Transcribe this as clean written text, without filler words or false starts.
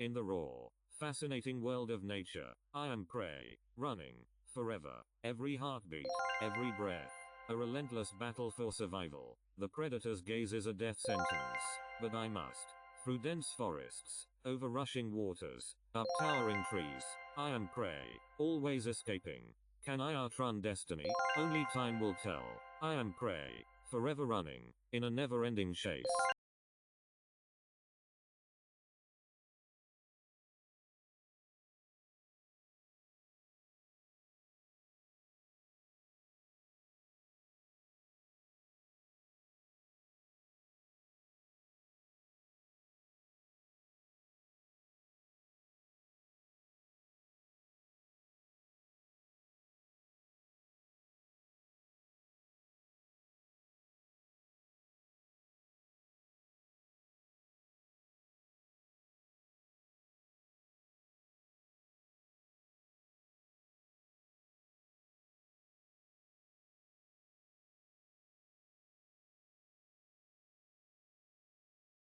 In the raw, fascinating world of nature, I am prey, running, forever, every heartbeat, every breath. A relentless battle for survival. The predator's gaze is a death sentence, but I must. Through dense forests, over rushing waters, up towering trees, I am prey, always escaping. Can I outrun destiny? Only time will tell. I am prey, forever running, in a never-ending chase.